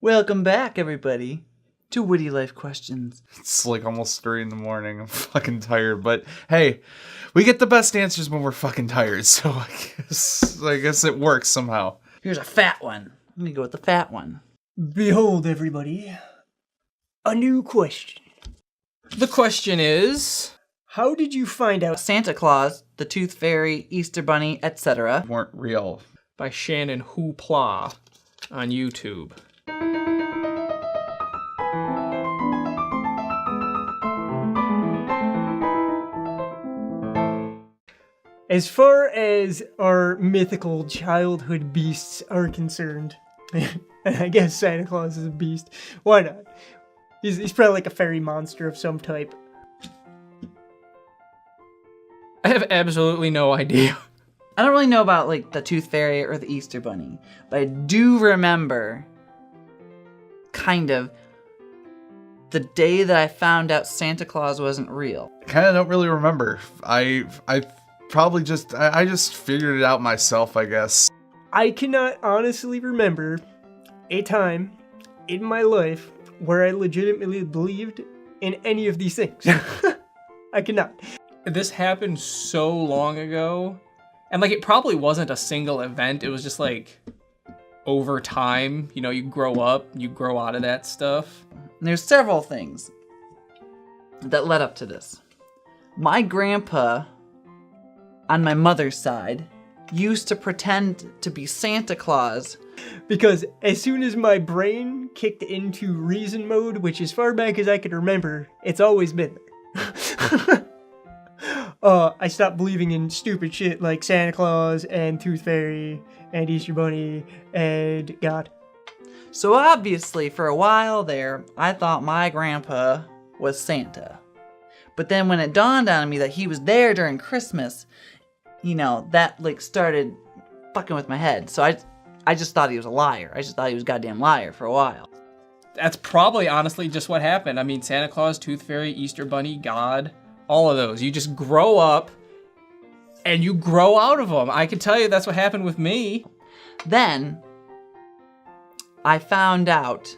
Welcome back, everybody, to Witty Life Questions. It's like almost 3 in the morning. I'm fucking tired, but hey, we get the best answers when we're fucking tired, so I guess it works somehow. Here's a fat one. I'm gonna go with the fat one. Behold, everybody, a new question. The question is, How did you find out? Santa Claus, the Tooth Fairy, Easter Bunny, etc. Weren't real. by Shannon Hoopla on YouTube. As far as our mythical childhood beasts are concerned, and I guess Santa Claus is a beast. Why not? He's probably like a fairy monster of some type. I have absolutely no idea. I don't really know about like the Tooth Fairy or the Easter Bunny, but I do remember kind of the day that I found out Santa Claus wasn't real. Kind of don't really remember. I probably just I just figured it out myself, I guess. I cannot honestly remember a time in my life where I legitimately believed in any of these things. I cannot. This happened so long ago, and like it probably wasn't a single event. It was just like over time, you know, you grow up, you grow out of that stuff. And there's several things that led up to this. My grandpa, on my mother's side, used to pretend to be Santa Claus. Because as soon as my brain kicked into reason mode, which as far back as I can remember, it's always been there. I stopped believing in stupid shit like Santa Claus and Tooth Fairy and Easter Bunny and God. So obviously, for a while there, I thought my grandpa was Santa. But then when it dawned on me that he was there during Christmas, you know, that like started fucking with my head. So I just thought he was a liar. I just thought he was a goddamn liar for a while. That's probably honestly just what happened. I mean, Santa Claus, Tooth Fairy, Easter Bunny, God, all of those. You just grow up and you grow out of them. I can tell you that's what happened with me. Then I found out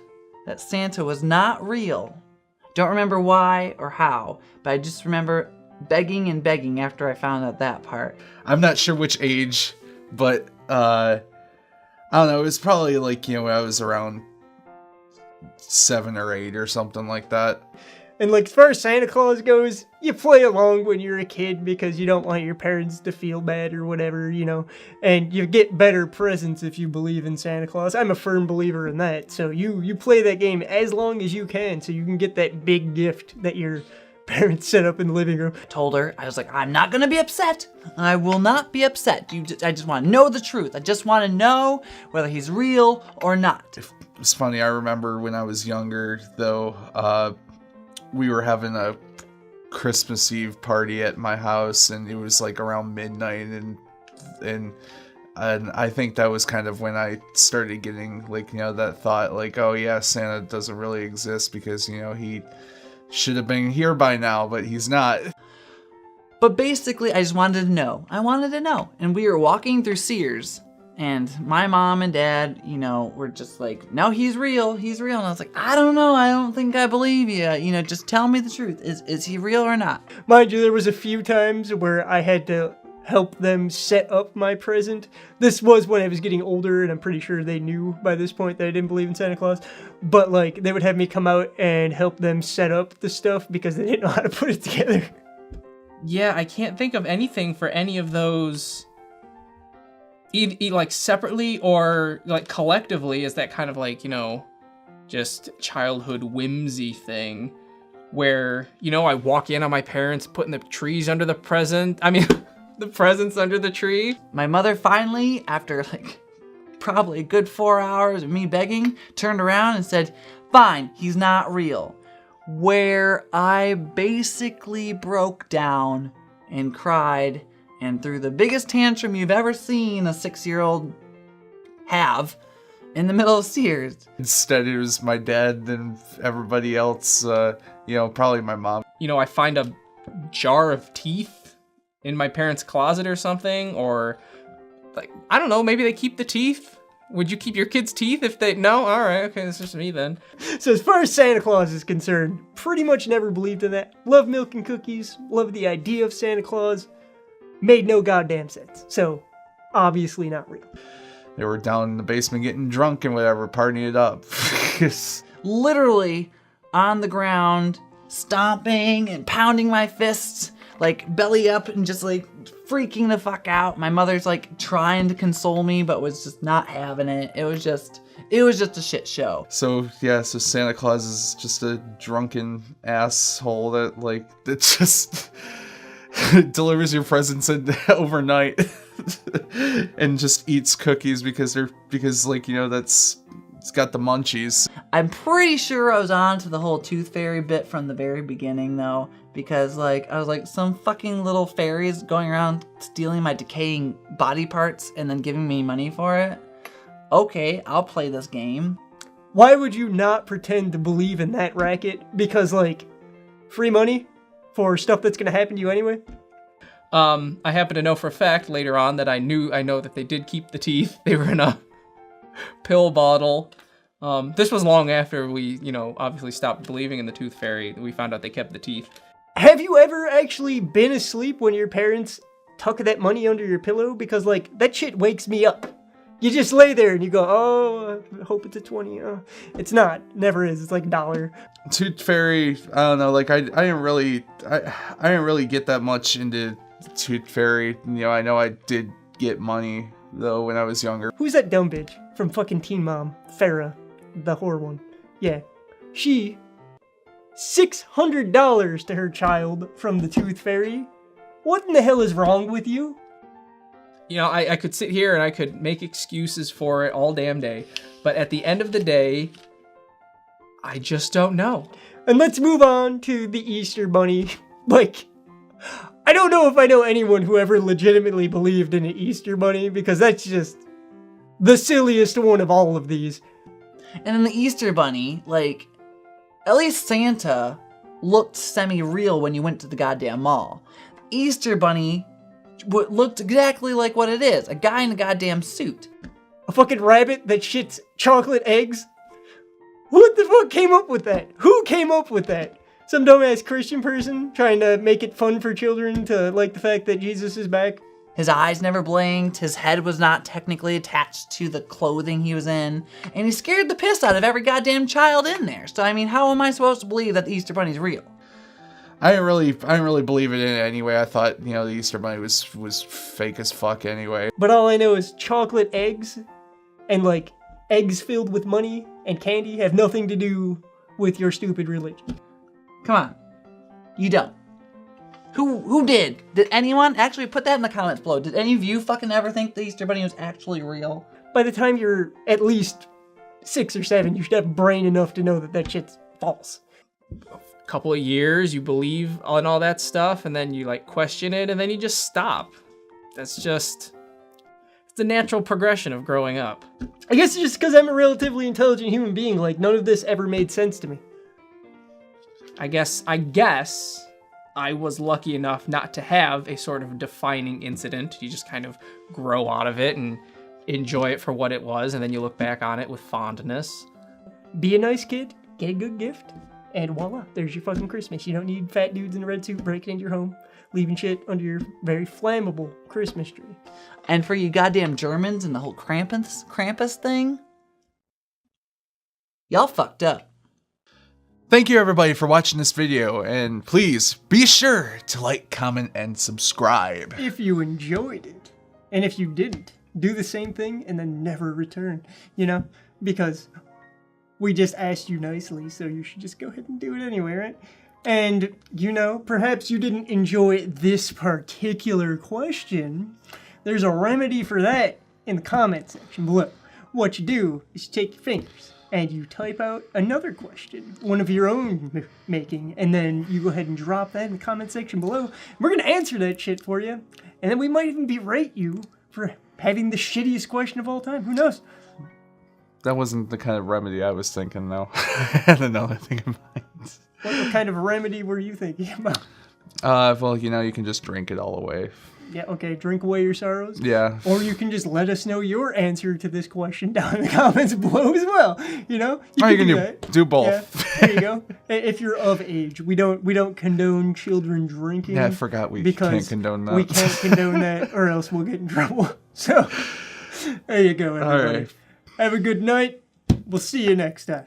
that Santa was not real. Don't remember why or how, but I just remember begging and begging after I found out that part. I'm not sure which age, but I don't know, it was probably like, you know, when I was around 7 or 8 or something like that. And like as far as Santa Claus goes, you play along when you're a kid because you don't want your parents to feel bad or whatever, you know. And you get better presents if you believe in Santa Claus. I'm a firm believer in that. So you play that game as long as you can so you can get that big gift that your parents set up in the living room. Told her, I was like, I'm not gonna be upset. I will not be upset. I just want to know the truth. I just want to know whether he's real or not. It's funny, I remember when I was younger, though, we were having a Christmas Eve party at my house, and it was like around midnight, and I think that was kind of when I started getting like, you know, that thought like, oh yeah, Santa doesn't really exist because, you know, he should have been here by now, but he's not. But basically, I just wanted to know. I wanted to know. And we were walking through Sears, and my mom and dad, you know, were just like, no, he's real. He's real. And I was like, I don't know. I don't think I believe you. You know, just tell me the truth. Is he real or not? Mind you, there was a few times where I had to help them set up my present. This was when I was getting older, and I'm pretty sure they knew by this point that I didn't believe in Santa Claus. But like, they would have me come out and help them set up the stuff because they didn't know how to put it together. Yeah, I can't think of anything for any of those, like separately or like collectively, as that kind of like, you know, just childhood whimsy thing where, you know, I walk in on my parents putting the trees under the the presents under the tree. My mother finally, after like probably a good 4 hours of me begging, turned around and said, fine, he's not real. Where I basically broke down and cried and threw the biggest tantrum you've ever seen a 6-year-old have in the middle of Sears. Instead, it was my dad and everybody else, you know, probably my mom. You know, I find a jar of teeth in my parents' closet or something, or like, I don't know, maybe they keep the teeth Would you keep your kids' teeth if they... No? All right, okay, it's just me then. So as far as Santa Claus is concerned, pretty much never believed in that. Love milk and cookies, love the idea of Santa Claus. Made no goddamn sense. So, obviously not real. They were down in the basement getting drunk and whatever, partying it up. Literally on the ground, stomping and pounding my fists, like belly up and just like freaking the fuck out. My mother's like trying to console me, but was just not having it. It was just a shit show. So Santa Claus is just a drunken asshole that just delivers your presents overnight and just eats cookies because it's got the munchies. I'm pretty sure I was on to the whole tooth fairy bit from the very beginning though, because I was like, some fucking little fairies going around stealing my decaying body parts and then giving me money for it. Okay, I'll play this game. Why would you not pretend to believe in that racket? Because free money for stuff that's gonna happen to you anyway? I happen to know for a fact later on that I know that they did keep the teeth. They were in a pill bottle. This was long after we, obviously stopped believing in the tooth fairy. We found out they kept the teeth. Have you ever actually been asleep when your parents tuck that money under your pillow? Because that shit wakes me up. You just lay there and you go, oh, I hope it's a 20. It's not. Never is. It's like $1. Tooth fairy, I don't know. I didn't really get that much into tooth fairy. I know I did get money though when I was younger. Who's that dumb bitch from fucking Teen Mom? Farrah, the horror one. Yeah, she $600 to her child from the tooth fairy. What in the hell is wrong with you? I could sit here and I could make excuses for it all damn day, but at the end of the day, I just don't know. And let's move on to the Easter Bunny. I don't know if I know anyone who ever legitimately believed in an Easter Bunny, because that's just the silliest one of all of these. And in the Easter Bunny, at least Santa looked semi-real when you went to the goddamn mall. Easter Bunny looked exactly like what it is, a guy in a goddamn suit. A fucking rabbit that shits chocolate eggs? What the fuck came up with that? Who came up with that? Some dumbass Christian person trying to make it fun for children to like the fact that Jesus is back? His eyes never blinked, his head was not technically attached to the clothing he was in, and he scared the piss out of every goddamn child in there. So how am I supposed to believe that the Easter Bunny's real? I didn't really believe it in it anyway. I thought, the Easter Bunny was fake as fuck anyway. But all I know is chocolate eggs and eggs filled with money and candy have nothing to do with your stupid religion. Come on. You don't. Who did? Did anyone? Actually, put that in the comments below. Did any of you fucking ever think the Easter Bunny was actually real? By the time you're at least 6 or 7, you should have brain enough to know that shit's false. Couple of years, you believe on all that stuff, and then you question it, and then you just stop. It's the natural progression of growing up. I guess it's just because I'm a relatively intelligent human being. None of this ever made sense to me. I guess I was lucky enough not to have a sort of defining incident. You just kind of grow out of it and enjoy it for what it was, and then you look back on it with fondness. Be a nice kid, get a good gift, and voila, there's your fucking Christmas. You don't need fat dudes in a red suit breaking into your home, leaving shit under your very flammable Christmas tree. And for you goddamn Germans and the whole Krampus thing, y'all fucked up. Thank you everybody for watching this video, and please be sure to like, comment, and subscribe. If you enjoyed it, and if you didn't, do the same thing and then never return, because we just asked you nicely, so you should just go ahead and do it anyway, right? And, perhaps you didn't enjoy this particular question. There's a remedy for that in the comment section below. What you do is you take your fingers and you type out another question, one of your own making, and then you go ahead and drop that in the comment section below. We're going to answer that shit for you, and then we might even berate you for having the shittiest question of all time. Who knows? That wasn't the kind of remedy I was thinking, though. I had another thing in mind. What kind of remedy were you thinking about? Well, you can just drink it all away. Yeah, okay, drink away your sorrows. Yeah. Or you can just let us know your answer to this question down in the comments below as well. You know, You can that. do both. Yeah, there you go. If you're of age, we don't condone children drinking. Yeah, I forgot we can't condone that. We can't condone that, or else we'll get in trouble. So there you go, everybody. right. Have a good night. We'll see you next time.